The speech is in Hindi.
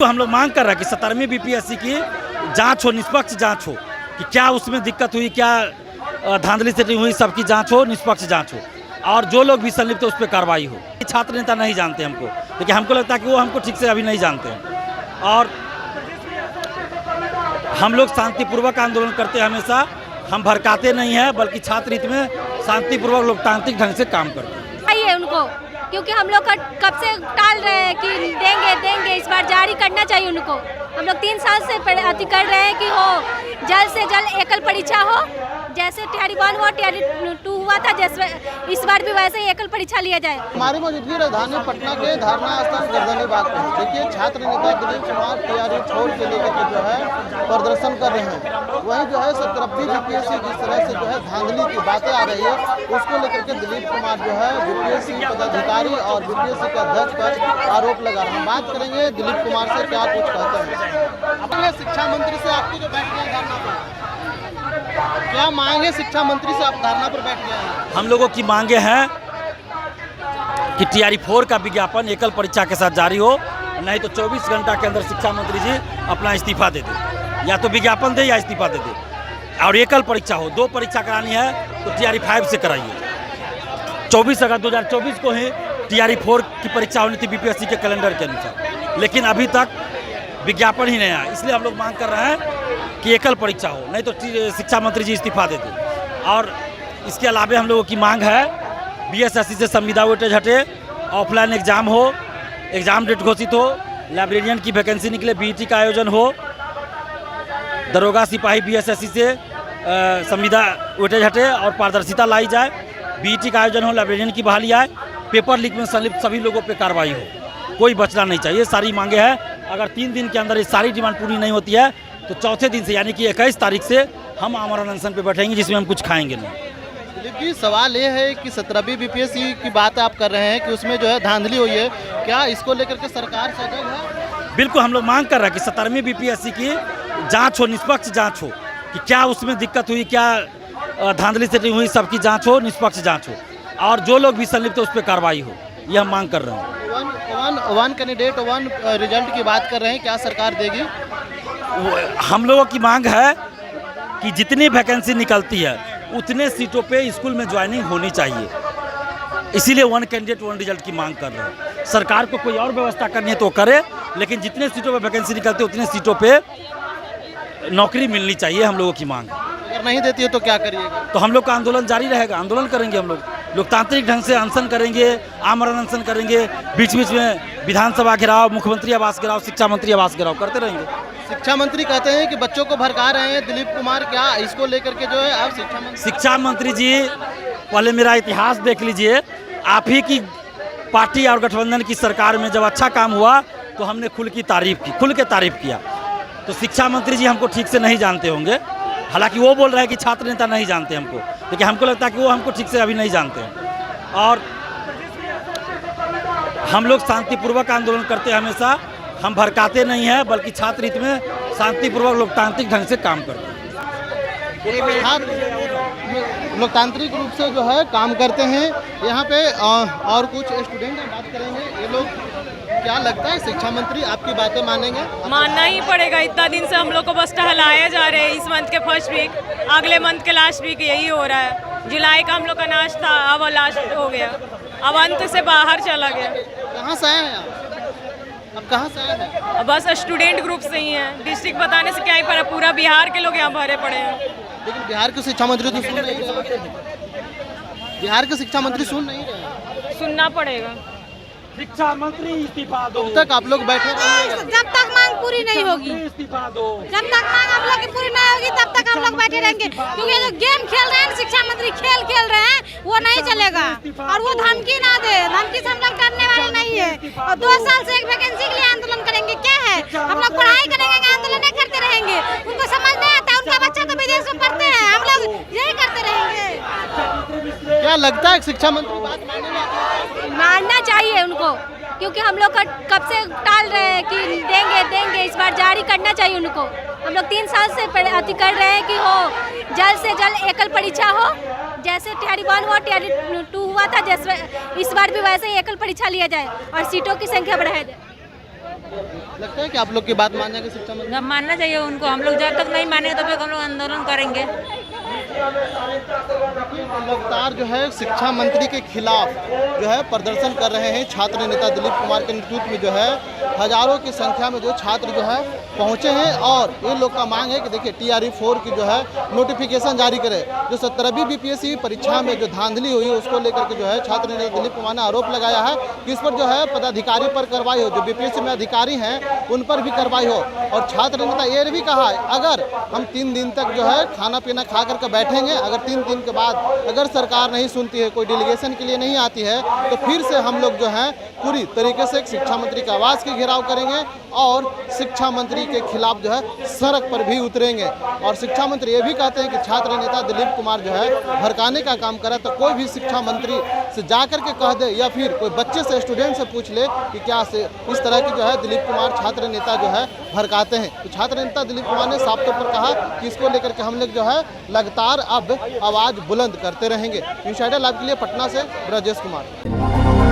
तो हम लोग मांग कर रहे हैं कि 17वीं बीपीएससी की जांच हो, निष्पक्ष जांच हो कि क्या उसमें दिक्कत हुई, क्या धांधली सेटिंग हुई, सबकी जांच हो, निष्पक्ष जांच हो और जो लोग भी संलिप्त है उस पर कार्रवाई हो। छात्र नेता नहीं जानते हमको, लेकिन हमको लगता है कि वो हमको ठीक से अभी नहीं जानते हैं और हम लोग शांतिपूर्वक आंदोलन करते हैं हमेशा। हम भड़काते नहीं हैं, बल्कि छात्र हित में शांतिपूर्वक लोकतांत्रिक ढंग से काम करते हैं। चाहिए उनको, क्योंकि हम लोग कब से टाल रहे हैं कि देंगे इस बार जारी करना चाहिए उनको। हम लोग 3 साल से अति कर रहे हैं कि हो जल्द से जल्द एकल परीक्षा हो, जैसे टियारी 1 हुआ, टियारी 2 हुआ था, जैसे इस बार भी वैसे ही एकल परीक्षा लिया जाए। हमारी मौजूदगी राजधानी पटना के धरना स्थल गर्दनीबाग पे है। देखिए, छात्र नेता दिलीप कुमार टियारी 4 के लेकर जो है प्रदर्शन कर रहे हैं। वहीं जो है 17वीं बीपीएससी जिस तरह से जो है धांधली की बातें आ रही है, उसको लेकर के दिलीप कुमार जो है बीपीएससी के पदाधिकारी और बीपीएससी के अध्यक्ष पर आरोप लगा रहे हैं। बात करेंगे दिलीप कुमार से, क्या कुछ कहते हैं। अपने शिक्षा मंत्री से आपकी जो बैठ गए धरना पर, क्या मांगे शिक्षा मंत्री से आप धरना पर बैठ गए हैं? हम लोगों की मांगे हैं कि टियारी 4 का विज्ञापन एकल परीक्षा के साथ जारी हो, नहीं तो 24 घंटा के अंदर शिक्षा मंत्री जी अपना इस्तीफा दे दें, या तो विज्ञापन दे या इस्तीफा दे दें और एकल परीक्षा हो। 2 परीक्षा करानी है तो टियारी 5 से कराइए। 24 अगस्त 2024 को ही टियारी 4 की परीक्षा होनी थी बीपीएससी के कैलेंडर के अनुसार, लेकिन अभी तक विज्ञापन ही नहीं आया। इसलिए हम लोग मांग कर रहे हैं कि एकल परीक्षा हो, नहीं तो शिक्षा मंत्री जी इस्तीफा दे दें। और इसके अलावा हम लोगों की मांग है बीएसएससी से संविदा वेटेज हटे, ऑफलाइन एग्जाम हो, एग्जाम डेट घोषित हो, लाइब्रेरियन की वैकेंसी निकले, बीईटी का आयोजन हो, दरोगा सिपाही बीएसएससी से संविदा वेटेज हटे और पारदर्शिता लाई जाए, बीईटी का आयोजन हो, लाइब्रेरियन की बहाली आए, पेपर लीक में संलिप्त सभी लोगों पर कार्रवाई हो, कोई बचना नहीं चाहिए। सारी मांगे हैं। अगर 3 दिन के अंदर ये सारी डिमांड पूरी नहीं होती है तो चौथे दिन से यानी कि 21 तारीख से हम आमरण अनशन पे बैठेंगे, जिसमें हम कुछ खाएंगे नहीं। दिलीप जी, सवाल ये है कि 17वीं बीपीएससी की बात आप कर रहे हैं कि उसमें जो है धांधली हुई है, क्या इसको लेकर के सरकार सजग है? बिल्कुल, हम लोग मांग कर रहे हैं कि 17वीं बीपीएससी की जांच हो, निष्पक्ष जांच हो कि क्या उसमें दिक्कत हुई, क्या धांधली सेटिंग हुई, सबकी जांच हो, निष्पक्ष जांच हो और जो लोग भी संलिप्त है उस पर कार्रवाई हो। ये हम मांग कर रहे हैं। वन कैंडिडेट 1 रिजल्ट की बात कर रहे हैं, क्या सरकार देगी? हम लोगों की मांग है कि जितनी वैकेंसी निकलती है उतने सीटों पे स्कूल में ज्वाइनिंग होनी चाहिए। इसीलिए 1 कैंडिडेट 1 रिजल्ट की मांग कर रहे हैं। सरकार को कोई और व्यवस्था करनी है तो करे, लेकिन जितने सीटों पे वैकेंसी निकलती है उतने सीटों पे नौकरी मिलनी चाहिए। हम लोगों की मांग। अगर नहीं देती है तो क्या करिएगा? तो हम लोग का आंदोलन जारी रहेगा। आंदोलन करेंगे, हम लोग लोकतांत्रिक ढंग से अनशन करेंगे, आमरण अनशन करेंगे, बीच बीच में विधानसभा घेराव, मुख्यमंत्री आवास घेराव, शिक्षा मंत्री आवास घेराव करते रहेंगे। शिक्षा मंत्री कहते हैं कि बच्चों को भड़का रहे हैं दिलीप कुमार, क्या इसको लेकर के जो है आप शिक्षा मंत्री जी, पहले मेरा इतिहास देख लीजिए। आप ही की पार्टी और गठबंधन की सरकार में जब अच्छा काम हुआ तो हमने खुल के तारीफ किया। तो शिक्षा मंत्री जी हमको ठीक से नहीं जानते होंगे, हालांकि वो बोल रहे हैं कि छात्र नेता नहीं जानते हमको, लेकिन हमको लगता है कि वो हमको ठीक से अभी नहीं जानते हैं। और हम लोग शांतिपूर्वक आंदोलन करते हैं हमेशा। हम भड़काते नहीं हैं, बल्कि छात्र हित में शांतिपूर्वक लोकतांत्रिक ढंग से काम करते हैं। लोकतांत्रिक रूप से जो है काम करते हैं। यहाँ पे और कुछ स्टूडेंट हैं, बात करेंगे। ये लोग, क्या लगता है शिक्षा मंत्री आपकी बातें मानेंगे? मानना ही पड़ेगा। इतना दिन से हम लोग को बस टहलाया जा रहे हैं। इस मंथ के फर्स्ट वीक, अगले मंथ के लास्ट वीक यही हो रहा है। जुलाई का हम लोग का नाश था, अब लास्ट हो गया, अब अंत से बाहर चला गया। कहाँ से आए हैं आप? अब कहाँ से आए हैं? बस स्टूडेंट ग्रुप से ही हैं। डिस्ट्रिक्ट बताने से क्या ही पड़ा, पूरा बिहार के लोग यहाँ भरे पड़े हैं। लेकिन बिहार के शिक्षा मंत्री तो सुन नहीं रहे। बिहार के शिक्षा मंत्री सुन नहीं रहे। सुनना पड़ेगा। शिक्षा मंत्री इस्तीफा दो। जब तक आप लोग बैठे रहेंगे, जब तक मांग पूरी नहीं होगी, इस्तीफा दो। जब तक मांग हम लोग की पूरी नहीं होगी तब तक हम लोग बैठे रहेंगे। क्योंकि जो गेम खेल रहे हैं शिक्षा मंत्री, खेल रहे हैं, वो नहीं चलेगा। और वो धमकी ना दे, धमकी से हम लोग करने वाले नहीं है। और 2 साल से एक वैकेंसी के लिए आंदोलन करेंगे। क्या है, हम लोग पढ़ाई करेंगे, आंदोलन नहीं करते रहेंगे। उनको समझ नहीं आता, उनका बच्चा तो विदेश में पढ़ते हैं, हम लोग यही करते रहेंगे। क्या लगता है शिक्षा मंत्री बात मानेंगे? मानना चाहिए उनको, क्योंकि हम लोग कब से टाल रहे हैं कि देंगे इस बार जारी करना चाहिए उनको। हम लोग 3 साल से अति कर रहे हैं कि हो जल्द से जल्द एकल परीक्षा हो, जैसे टियारी 1 हुआ, टियारी 2 हुआ था, जैसे इस बार भी वैसे ही एकल परीक्षा लिया जाए और सीटों की संख्या बढ़ाया जाए। लगता है कि आप लोग की बात मान जाएंगे शिक्षा मंत्री? जब मानना चाहिए उनको, हम लोग जब तक नहीं मानेंगे तब तक हम लोग आंदोलन करेंगे। लगातार जो है शिक्षा मंत्री के खिलाफ जो है प्रदर्शन कर रहे हैं छात्र नेता दिलीप कुमार के नेतृत्व में जो है हजारों की संख्या में जो छात्र जो है पहुंचे हैं और ये लोग का मांग है कि देखिए TRE 4 की जो है नोटिफिकेशन जारी करे। जो 17वीं BPSC परीक्षा में जो धांधली हुई उसको लेकर के जो है छात्र नेता दिलीप कुमार ने आरोप लगाया है कि इस पर जो है पदाधिकारी पर कार्रवाई हो, जो BPSC में अधिकारी हैं उन पर भी कार्रवाई हो। और छात्र नेता ये भी कहा है अगर हम 3 दिन तक जो है खाना पीना खा करके बैठेंगे, अगर 3 दिन के बाद अगर सरकार नहीं सुनती है, कोई डेलीगेशन के लिए नहीं आती है, तो फिर से हम लोग जो है पूरी तरीके से शिक्षा मंत्री के आवास की घेराव करेंगे और शिक्षा मंत्री के खिलाफ जो है सड़क पर भी उतरेंगे। और शिक्षा मंत्री ये भी कहते हैं कि छात्र नेता दिलीप कुमार जो है भड़काने का काम करे, तो कोई भी शिक्षा मंत्री से जा कर के कह दे या फिर कोई बच्चे से स्टूडेंट से पूछ ले कि क्या से इस तरह की जो है दिलीप कुमार छात्र नेता जो है भड़काते हैं। तो छात्र नेता दिलीप कुमार ने साफ तौर पर कहा कि इसको लेकर के हम लोग जो है लगातार अब आवाज़ बुलंद करते रहेंगे। इनसाइडर लाइव के लिए पटना से ब्रजेश कुमार।